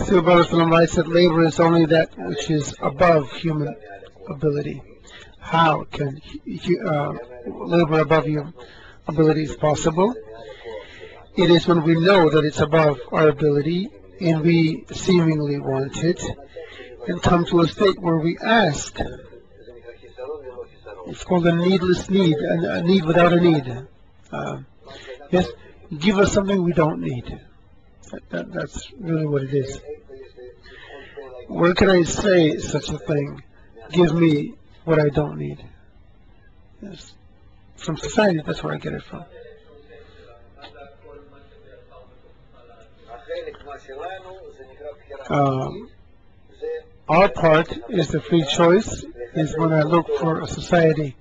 Bestowal Baruch Ashlag writes that labor is only that which is above human ability. How can labor above human ability is possible? It is when we know that it's above our ability and we seemingly want it and come to a state where we ask. It's called a needless need, a need without a need. Yes, give us something we don't need. That's really what it is. Where can I say such a thing? Give me what I don't need. Yes. From society, that's where I get it from. Our part is the free choice, is when I look for a society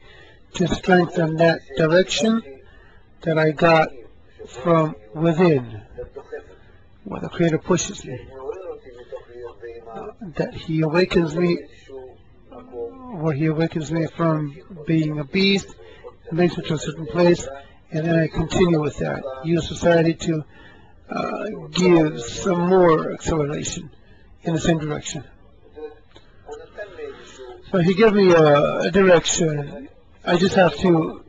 to strengthen that direction that I got from within, where the Creator pushes me, that He awakens me, where He awakens me from being a beast, and makes me to a certain place, and then I continue with that, use society to give some more acceleration in the same direction. So He gave me a direction. I just have to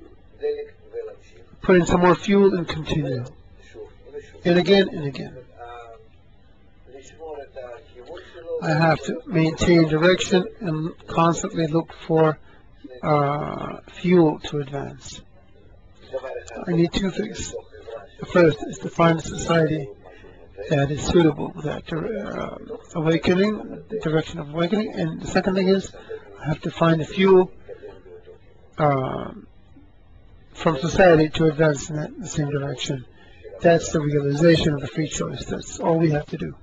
put in some more fuel and continue. And again and again. I have to maintain direction and constantly look for fuel to advance. I need two things. The first is to find a society that is suitable for that awakening, the direction of awakening, and the second thing is I have to find the fuel from society to advance in the same direction. That's the realization of the free choice. That's all we have to do.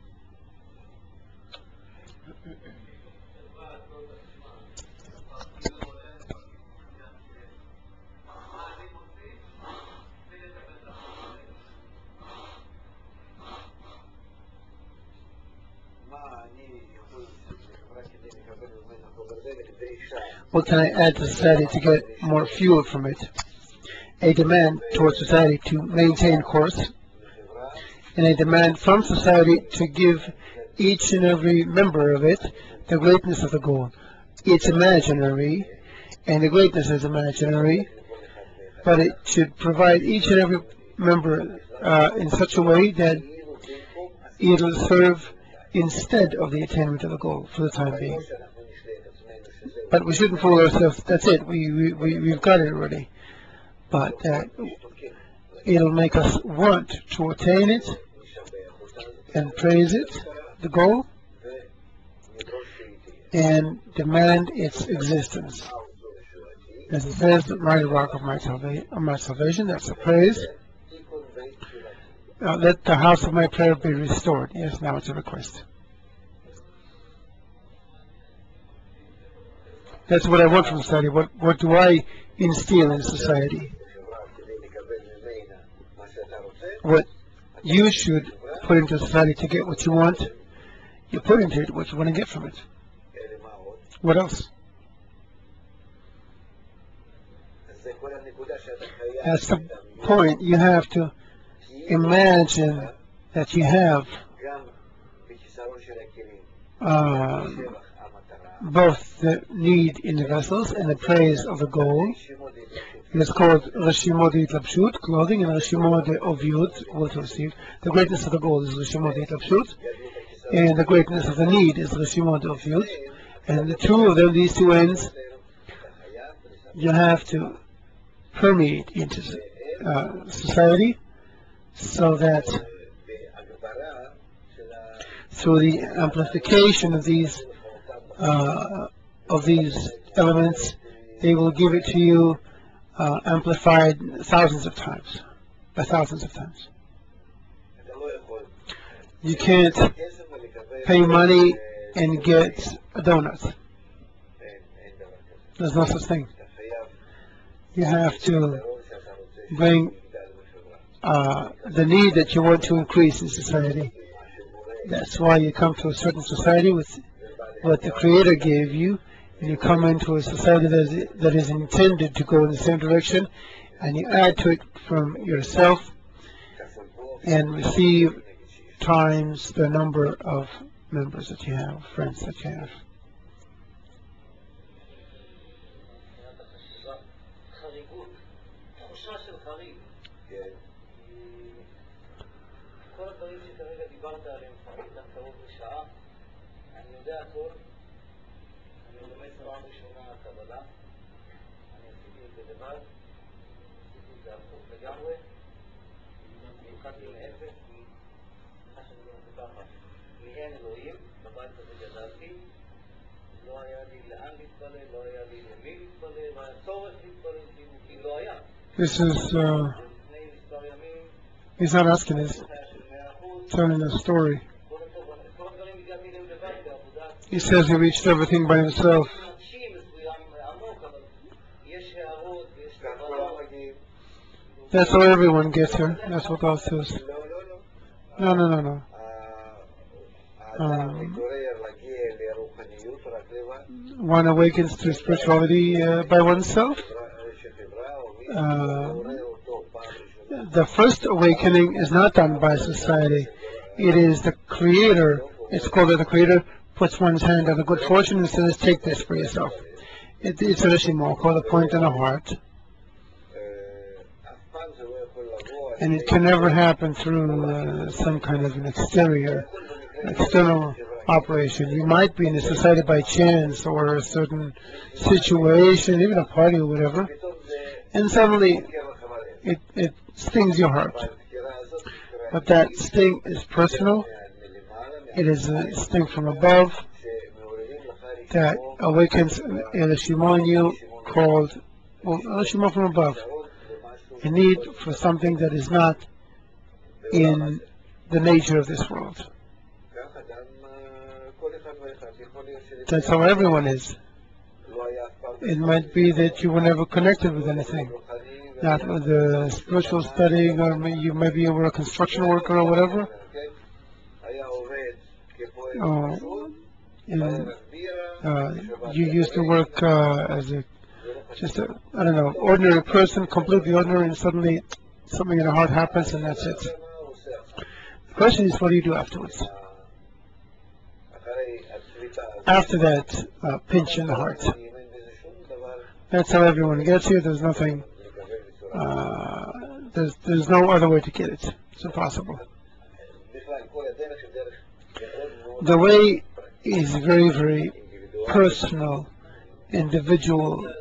What can I add to society to get more fuel from it? A demand towards society to maintain course, and a demand from society to give each and every member of it the greatness of the goal. It's imaginary, and the greatness is imaginary, but it should provide each and every member in such a way that it'll serve instead of the attainment of the goal for the time being. But we shouldn't fool ourselves. That's it. We've got it already. But it'll make us want to attain it and praise it, the goal, and demand its existence. As it says, the mighty rock of my salvation, that's a praise. Let the house of my prayer be restored. Yes, now it's a request. That's what I want from society. What do I instill in society? What you should put into society to get what you want, you put into it what you want to get from it. What else? That's the point. You have to imagine that you have both the need in the vessels and the praise of the goal. It's called Reshimot Yitlapshut, clothing, and Reshimot Ovyut, will to receive. The greatness of the goal is Reshimot Yitlapshut, and the greatness of the need is Reshimot Ovyut. And the two of them, these two ends, you have to permeate into society, so that through the amplification of these elements, they will give it to you amplified thousands of times, by thousands of times. You can't pay money and get a donut. There's no such thing. You have to bring the need that you want to increase in society. That's why you come to a certain society with what the Creator gave you, and you come into a society that is intended to go in the same direction, and you add to it from yourself and receive times the number of members that you have, friends that you have. This is, he's not asking, he's telling a story. He says he reached everything by himself. That's how everyone gets here. That's what God says. No. One awakens to spirituality by oneself. The first awakening is not done by society. It is the Creator. It's called that the Creator puts one's hand on a good fortune and says, take this for yourself. It's a Rishimah called a point in the heart. And it can never happen through some kind of an external operation. You might be in a society by chance or a certain situation, even a party or whatever, and suddenly it stings your heart. But that sting is personal. It is a sting from above that awakens a Shema in you called, a Shema from above. A need for something that is not in the nature of this world. That's how everyone is. It might be that you were never connected with anything, not with a spiritual studying, or maybe you were a construction worker or whatever. You used to work as a ordinary person, completely ordinary, and suddenly something in the heart happens, and that's it. The question is, what do you do afterwards? After that pinch in the heart. That's how everyone gets here. There's nothing, there's no other way to get it. It's impossible. The way is very, very personal, individual,